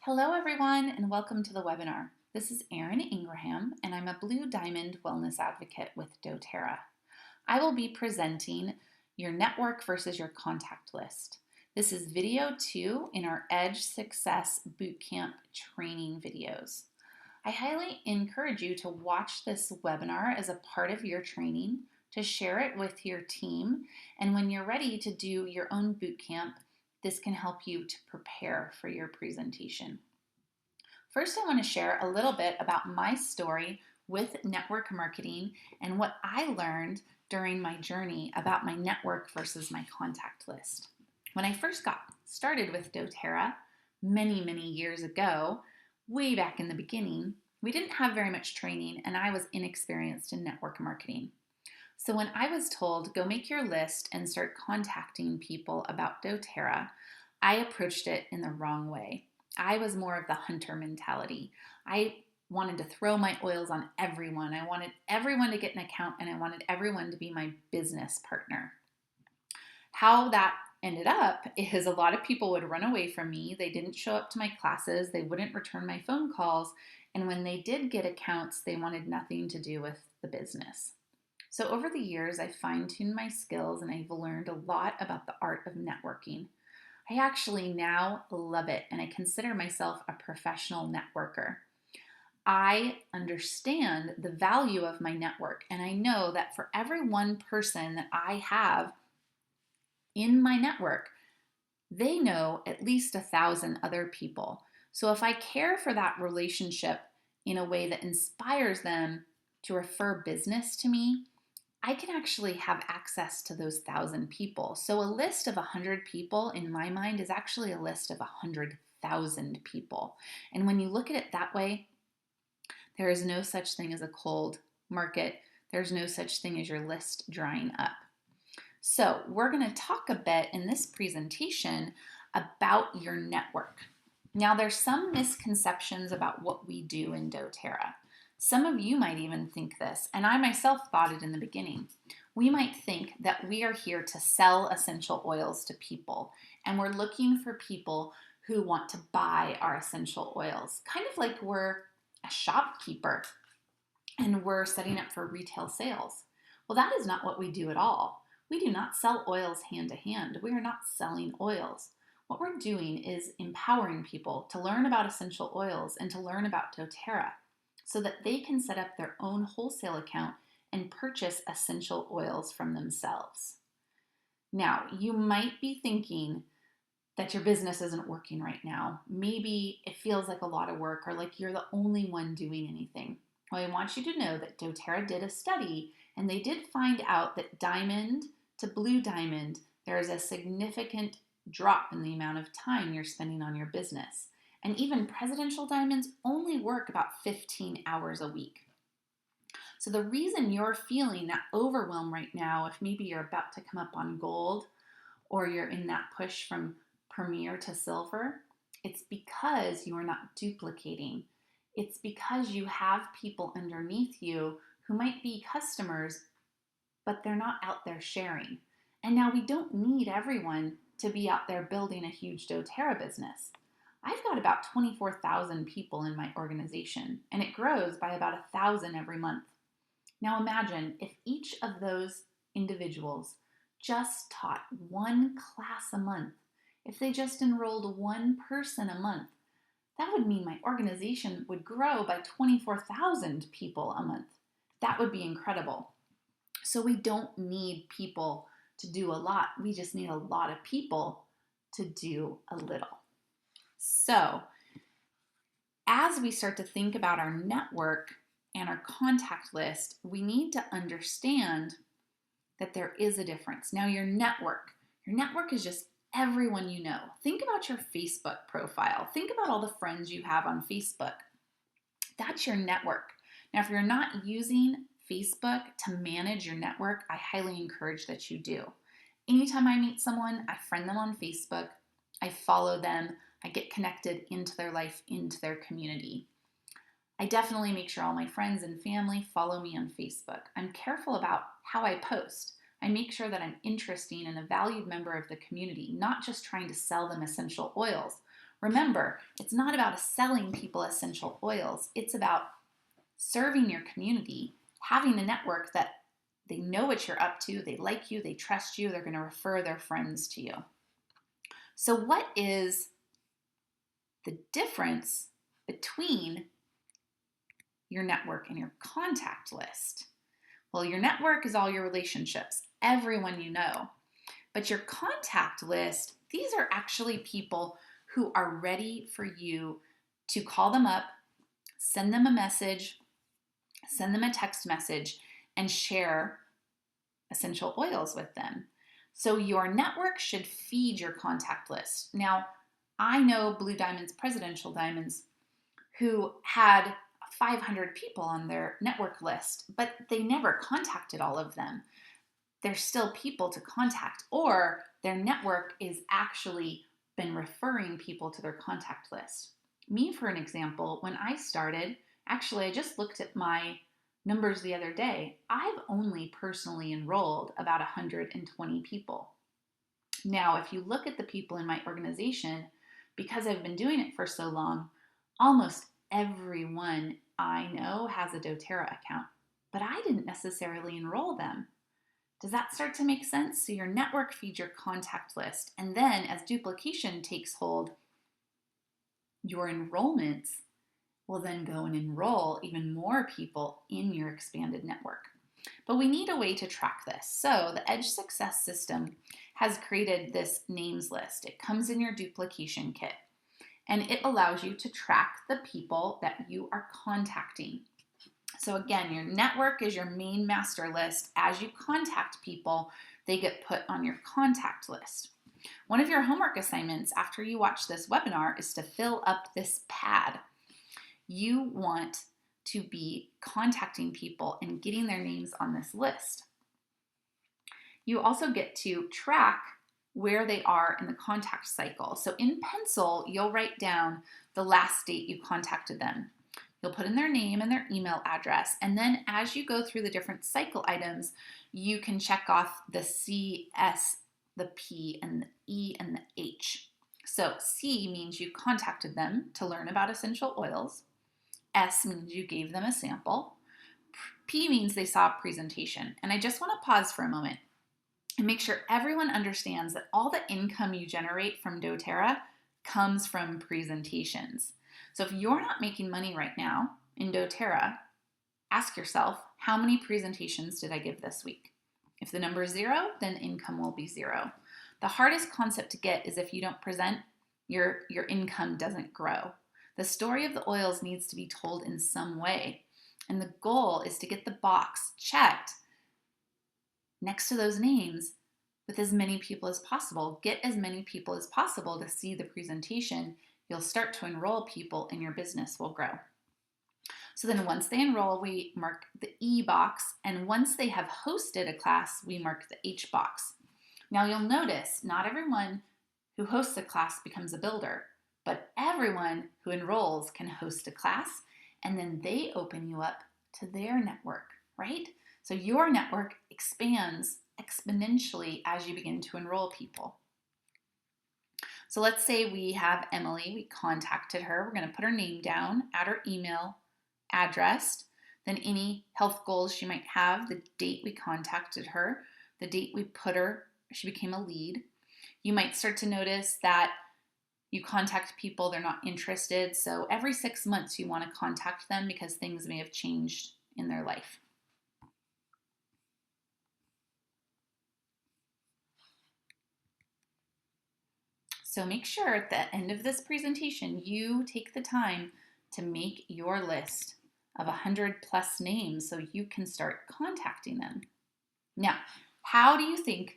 Hello, everyone, and welcome to the webinar. This is Arin Ingraham, and I'm a Blue Diamond Wellness Advocate with doTERRA. I will be presenting your network versus your contact list. This is video 2 in our Edge Success Bootcamp training videos. I highly encourage you to watch this webinar as a part of your training, to share it with your team, and when you're ready to do your own bootcamp, this can help you to prepare for your presentation. First, I want to share a little bit about my story with network marketing and what I learned during my journey about my network versus my contact list. When I first got started with doTERRA many years ago, way back in the beginning, we didn't have very much training and I was inexperienced in network marketing. So when I was told, go make your list and start contacting people about doTERRA, I approached it in the wrong way. I was more of the hunter mentality. I wanted to throw my oils on everyone. I wanted everyone to get an account and I wanted everyone to be my business partner. How that ended up is a lot of people would run away from me. They didn't show up to my classes. They wouldn't return my phone calls. And when they did get accounts, they wanted nothing to do with the business. So over the years, I fine-tuned my skills and I've learned a lot about the art of networking. I actually now love it and I consider myself a professional networker. I understand the value of my network and I know that for every one person that I have in my network, they know at least 1,000 other people. So if I care for that relationship in a way that inspires them to refer business to me, I can actually have access to those 1,000 people. So a list of 100 people in my mind is actually a list of 100,000 people. And when you look at it that way, there is no such thing as a cold market. There's no such thing as your list drying up. So we're going to talk a bit in this presentation about your network. Now there's some misconceptions about what we do in doTERRA. Some of you might even think this, and I myself thought it in the beginning. We might think that we are here to sell essential oils to people, and we're looking for people who want to buy our essential oils, kind of like we're a shopkeeper and we're setting up for retail sales. Well, that is not what we do at all. We do not sell oils hand to hand. We are not selling oils. What we're doing is empowering people to learn about essential oils and to learn about doTERRA, so that they can set up their own wholesale account and purchase essential oils from themselves. Now, you might be thinking that your business isn't working right now. Maybe it feels like a lot of work or like you're the only one doing anything. Well, I want you to know that doTERRA did a study and they did find out that diamond to blue diamond, there is a significant drop in the amount of time you're spending on your business. And even presidential diamonds only work about 15 hours a week. So the reason you're feeling that overwhelm right now, if maybe you're about to come up on gold or you're in that push from premier to silver, it's because you are not duplicating. It's because you have people underneath you who might be customers, but they're not out there sharing. And now we don't need everyone to be out there building a huge doTERRA business. I've got about 24,000 people in my organization, and it grows by about 1,000 every month. Now imagine if each of those individuals just taught one class a month, if they just enrolled one person a month, that would mean my organization would grow by 24,000 people a month. That would be incredible. So we don't need people to do a lot. We just need a lot of people to do a little. So as we start to think about our network and our contact list, we need to understand that there is a difference. Now your network is just everyone you know. Think about your Facebook profile. Think about all the friends you have on Facebook. That's your network. Now, if you're not using Facebook to manage your network, I highly encourage that you do. Anytime I meet someone, I friend them on Facebook, I follow them, I get connected into their life, into their community. I definitely make sure all my friends and family follow me on Facebook. I'm careful about how I post. I make sure that I'm interesting and a valued member of the community, not just trying to sell them essential oils. Remember, it's not about selling people essential oils. It's about serving your community, having a network that they know what you're up to, they like you, they trust you, they're going to refer their friends to you. So what is the difference between your network and your contact list? Well, your network is all your relationships, everyone you know. But your contact list, these are actually people who are ready for you to call them up, send them a message, send them a text message, and share essential oils with them. So your network should feed your contact list. Now, I know Blue Diamonds, Presidential Diamonds, who had 500 people on their network list, but they never contacted all of them. There's still people to contact, or their network is actually been referring people to their contact list. Me, for an example, when I started, actually, I just looked at my numbers the other day. I've only personally enrolled about 120 people. Now, if you look at the people in my organization, because I've been doing it for so long, almost everyone I know has a doTERRA account, but I didn't necessarily enroll them. Does that start to make sense? So your network feeds your contact list, and then as duplication takes hold, your enrollments will then go and enroll even more people in your expanded network. But we need a way to track this. So the Edge Success System has created this names list. It comes in your duplication kit, and it allows you to track the people that you are contacting. So again, your network is your main master list. As you contact people, they get put on your contact list. One of your homework assignments after you watch this webinar is to fill up this pad. You want to be contacting people and getting their names on this list. You also get to track where they are in the contact cycle. So in pencil, you'll write down the last date you contacted them. You'll put in their name and their email address. And then as you go through the different cycle items, you can check off the C, S, the P, and the E, and the H. So C means you contacted them to learn about essential oils. S means you gave them a sample. P means they saw a presentation. And I just want to pause for a moment and make sure everyone understands that all the income you generate from doTERRA comes from presentations. So if you're not making money right now in doTERRA, ask yourself, how many presentations did I give this week? If the number is 0, then income will be 0. The hardest concept to get is if you don't present, your income doesn't grow. The story of the oils needs to be told in some way. And the goal is to get the box checked next to those names with as many people as possible. Get as many people as possible to see the presentation. You'll start to enroll people and your business will grow. So then once they enroll, we mark the E box, and once they have hosted a class, we mark the H box. Now you'll notice not everyone who hosts a class becomes a builder, but everyone who enrolls can host a class, and then they open you up to their network, right? So your network expands exponentially as you begin to enroll people. So let's say we have Emily, we contacted her, we're going to put her name down, add her email address, then any health goals she might have, the date we contacted her, the date we put her, she became a lead. You might start to notice that you contact people, they're not interested. So every 6 months you want to contact them because things may have changed in their life. So make sure at the end of this presentation, you take the time to make your list of 100 plus names so you can start contacting them. Now, how do you think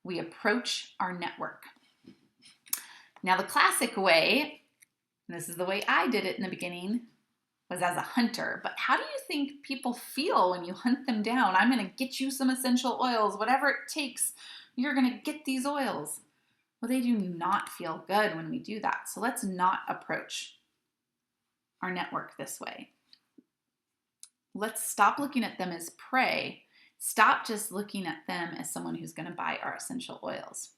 we approach our network? Now, the classic way, and this is the way I did it in the beginning, was as a hunter. But how do you think people feel when you hunt them down? I'm going to get you some essential oils, whatever it takes, you're going to get these oils. Well, they do not feel good when we do that. So let's not approach our network this way. Let's stop looking at them as prey. Stop just looking at them as someone who's going to buy our essential oils.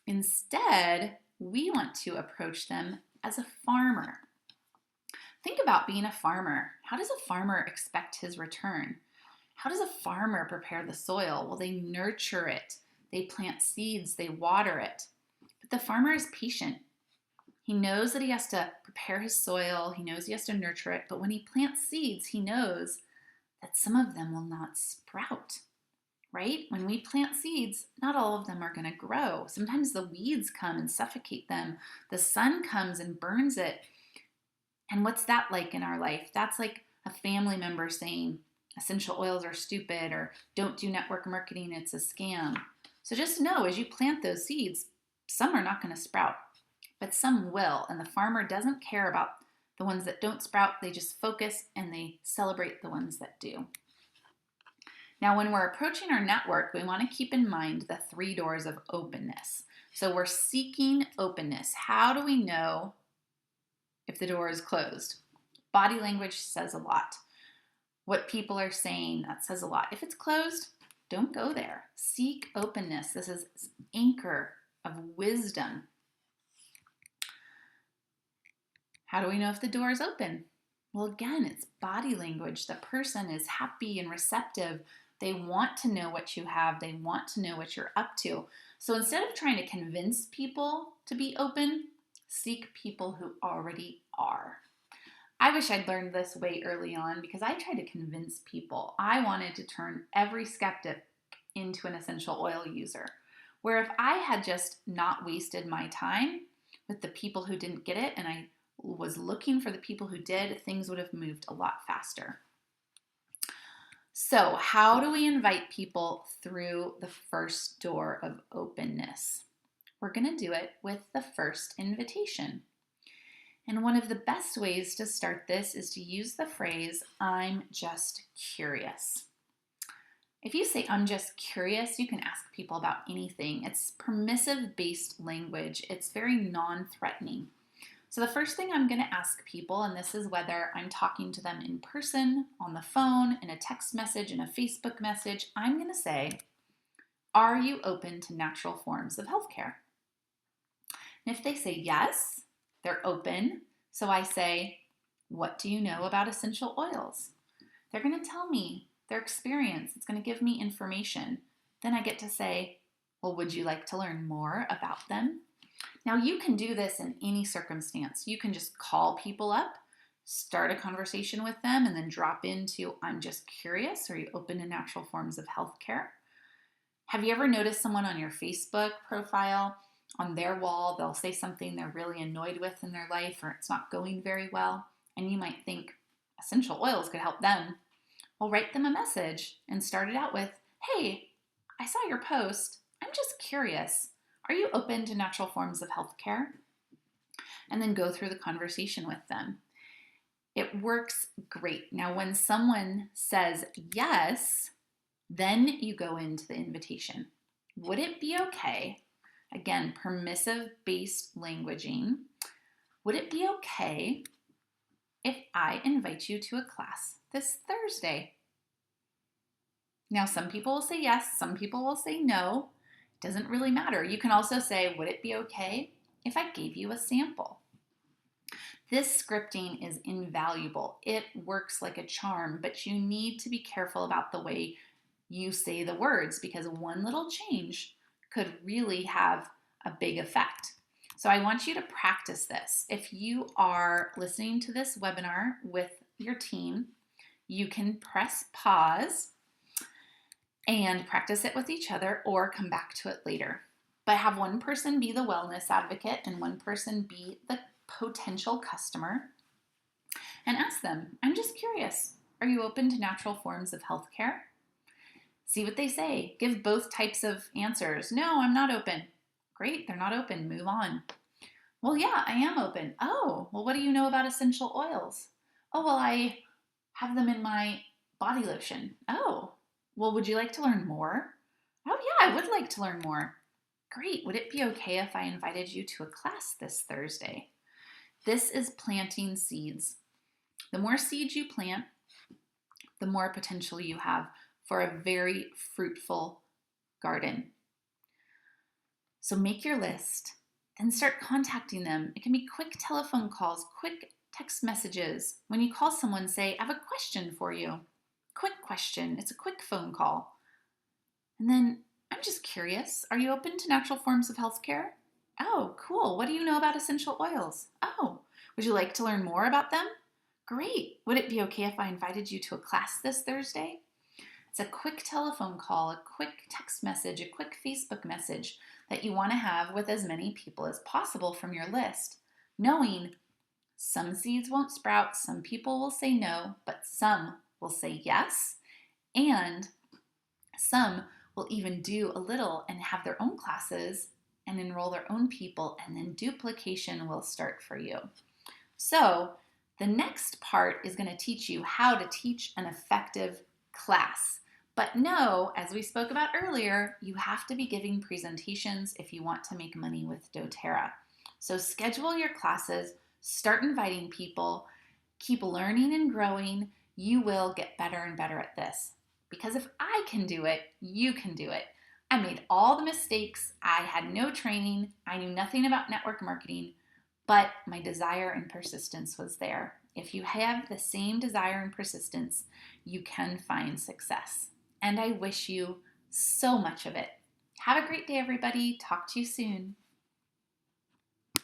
Instead, we want to approach them as a farmer. Think about being a farmer. How does a farmer expect his return? How does a farmer prepare the soil? Well, they nurture it. They plant seeds, they water it. But the farmer is patient. He knows that he has to prepare his soil, he knows he has to nurture it, but when he plants seeds, he knows that some of them will not sprout, right? When we plant seeds, not all of them are going to grow. Sometimes the weeds come and suffocate them. The sun comes and burns it. And what's that like in our life? That's like a family member saying essential oils are stupid, or don't do network marketing, it's a scam. So just know, as you plant those seeds, some are not going to sprout, but some will. And the farmer doesn't care about the ones that don't sprout. They just focus and they celebrate the ones that do. Now, when we're approaching our network, we want to keep in mind the 3 doors of openness. So we're seeking openness. How do we know if the door is closed? Body language says a lot. What people are saying, that says a lot. If it's closed, don't go there. Seek openness. This is an anchor of wisdom. How do we know if the door is open? Well, again, it's body language. The person is happy and receptive. They want to know what you have. They want to know what you're up to. So instead of trying to convince people to be open, seek people who already are. I wish I'd learned this way early on, because I tried to convince people. I wanted to turn every skeptic into an essential oil user, where if I had just not wasted my time with the people who didn't get it and I was looking for the people who did, things would have moved a lot faster. So how do we invite people through the first door of openness? We're going to do it with the first invitation. And one of the best ways to start this is to use the phrase, I'm just curious. If you say, I'm just curious, you can ask people about anything. It's permissive-based language. It's very non-threatening. So the first thing I'm going to ask people, and this is whether I'm talking to them in person, on the phone, in a text message, in a Facebook message, I'm going to say, are you open to natural forms of healthcare? And if they say yes, they're open. So I say, what do you know about essential oils? They're going to tell me their experience. It's going to give me information. Then I get to say, well, would you like to learn more about them? Now, you can do this in any circumstance. You can just call people up, start a conversation with them, and then drop into, I'm just curious. Are you open to natural forms of healthcare? Have you ever noticed someone on your Facebook profile, on their wall, they'll say something they're really annoyed with in their life, or it's not going very well, and you might think essential oils could help them? Well, write them a message and start it out with, hey, I saw your post. I'm just curious. Are you open to natural forms of healthcare? And then go through the conversation with them. It works great. Now, when someone says yes, then you go into the invitation. Would it be okay? Again, permissive-based languaging. Would it be okay if I invite you to a class this Thursday? Now, some people will say yes, some people will say no. It doesn't really matter. You can also say, would it be okay if I gave you a sample? This scripting is invaluable. It works like a charm, but you need to be careful about the way you say the words, because one little change could really have a big effect. So I want you to practice this. If you are listening to this webinar with your team, you can press pause and practice it with each other, or come back to it later. But have one person be the wellness advocate and one person be the potential customer, and ask them, I'm just curious, are you open to natural forms of healthcare? See what they say. Give both types of answers. No, I'm not open. Great, they're not open. Move on. Well, yeah, I am open. Oh, well, what do you know about essential oils? Oh, well, I have them in my body lotion. Oh, well, would you like to learn more? Oh, yeah, I would like to learn more. Great. Would it be okay if I invited you to a class this Thursday? This is planting seeds. The more seeds you plant, the more potential you have for a very fruitful garden. So make your list. Then start contacting them. It can be quick telephone calls, quick text messages. When you call someone, say, I have a question for you. Quick question. It's a quick phone call. And then, I'm just curious, are you open to natural forms of healthcare? Oh, cool. What do you know about essential oils? Oh, would you like to learn more about them? Great. Would it be okay if I invited you to a class this Thursday? It's a quick telephone call, a quick text message, a quick Facebook message that you want to have with as many people as possible from your list, knowing some seeds won't sprout, some people will say no, but some will say yes, and some will even do a little and have their own classes and enroll their own people, and then duplication will start for you. So the next part is going to teach you how to teach an effective class. But no, as we spoke about earlier, you have to be giving presentations if you want to make money with doTERRA. So schedule your classes, start inviting people, keep learning and growing. You will get better and better at this. Because if I can do it, you can do it. I made all the mistakes. I had no training. I knew nothing about network marketing, but my desire and persistence was there. If you have the same desire and persistence, you can find success. And I wish you so much of it. Have a great day, everybody. Talk to you soon.